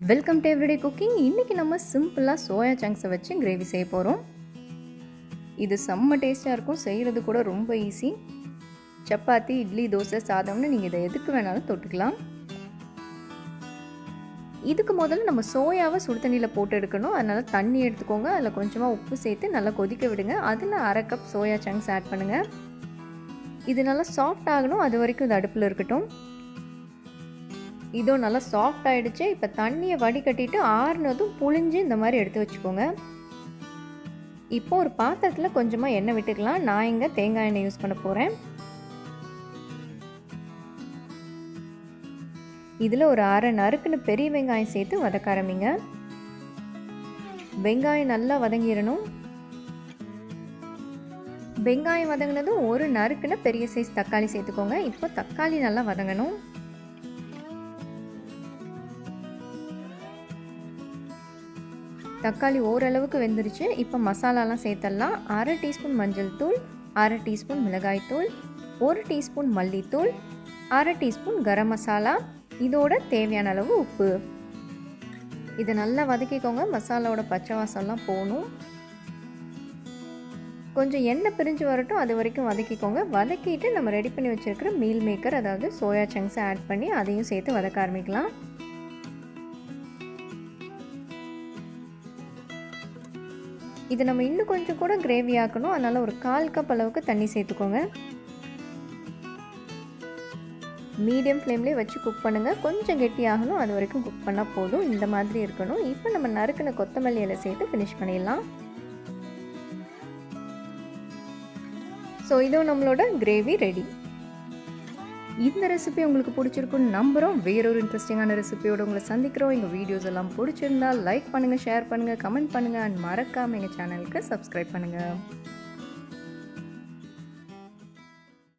Welcome to everyday cooking. இன்றைக்கி நம்ம சிம்பிளாக சோயா சங்க்ஸை வச்சு கிரேவி செய்ய போகிறோம். இது செம்ம டேஸ்ட்டாக இருக்கும், செய்கிறது கூட ரொம்ப ஈஸி. சப்பாத்தி, இட்லி, தோசை, சாதம்னு நீங்கள் இதை எதுக்கு வேணாலும் தொட்டுக்கலாம். இதுக்கு முதல்ல நம்ம சோயாவை சுடு தண்ணியில் போட்டு எடுக்கணும். அதனால் தண்ணி எடுத்துக்கோங்க, அதில் கொஞ்சமாக உப்பு சேர்த்து நல்லா கொதிக்க விடுங்க. அதில் 1/2 கப் சோயா சங்க்ஸ் ஆட் பண்ணுங்கள். இது நல்லா சாஃப்ட் ஆகணும், அது வரைக்கும் இது அடுப்பில் இருக்கட்டும். இதோ நல்லா சாஃப்ட் ஆகிடுச்சு. இப்போ தண்ணியை வடிகட்டிட்டு ஆறுனதும் புழிஞ்சு இந்த மாதிரி எடுத்து வச்சுக்கோங்க. இப்போ ஒரு பாத்திரத்தில் கொஞ்சமாக எண்ணெய் விட்டுக்கலாம். நான் இங்கே தேங்காய் எண்ணெய் யூஸ் பண்ண போகிறேன். இதில் ஒரு 1/2 நறுக்குன்னு பெரிய வெங்காயம் சேர்த்து வதக்க ஆரம்பிங்க. வெங்காயம் நல்லா வதங்கிடணும். வெங்காயம் வதங்கினதும் ஒரு நறுக்குன்னு பெரிய சைஸ் தக்காளி சேர்த்துக்கோங்க. இப்போ தக்காளி நல்லா வதங்கணும். தக்காளி ஓரளவுக்கு வெந்துருச்சு. இப்போ மசாலாலாம் சேர்த்துடலாம். 1/2 டீஸ்பூன் மஞ்சள் தூள், 1/2 டீஸ்பூன் மிளகாய் தூள், 1 டீஸ்பூன் மல்லித்தூள், 1/2 டீஸ்பூன் கரம் மசாலா, இதோட தேவையான அளவு உப்பு. இதை நல்லா வதக்கிக்கோங்க. மசாலாவோட பச்சை வாசம்லாம் போகணும். கொஞ்சம் எண்ணெய் பிரிஞ்சு வரட்டும், அது வரைக்கும் வதக்கிக்கோங்க. வதக்கிட்டு நம்ம ரெடி பண்ணி வச்சுருக்கிற மீல் மேக்கர், அதாவது சோயா சங்க்ஸை ஆட் பண்ணி அதையும் சேர்த்து வதக்க ஆரம்பிக்கலாம். இது நம்ம இன்னும் கொஞ்சம் கூட கிரேவி ஆக்கணும். அதனால் ஒரு 1/4 கப் அளவுக்கு தண்ணி சேர்த்துக்கோங்க. மீடியம் ஃப்ளேம்லேயே வச்சு குக் பண்ணுங்கள். கொஞ்சம் கெட்டியாகணும், அது வரைக்கும் குக் பண்ணால் போதும். இந்த மாதிரி இருக்கணும். இப்போ நம்ம நறுக்கின கொத்தமல்லி இலை சேர்த்து ஃபினிஷ் பண்ணிடலாம். ஸோ இதோ நம்மளோட கிரேவி ரெடி. இந்த ரெசிபி உங்களுக்கு பிடிச்சிருக்குன்னு நம்புகிறோம். வேறொரு இன்ட்ரெஸ்டிங்கான ரெசிபியோடு உங்களை சந்திக்கிறோம். எங்கள் வீடியோஸ் எல்லாம் பிடிச்சிருந்தால் லைக் பண்ணுங்கள், ஷேர் பண்ணுங்கள், கமெண்ட் பண்ணுங்கள் அண்ட் மறக்காமல் எங்கள் சேனலுக்கு சப்ஸ்கிரைப் பண்ணுங்கள்.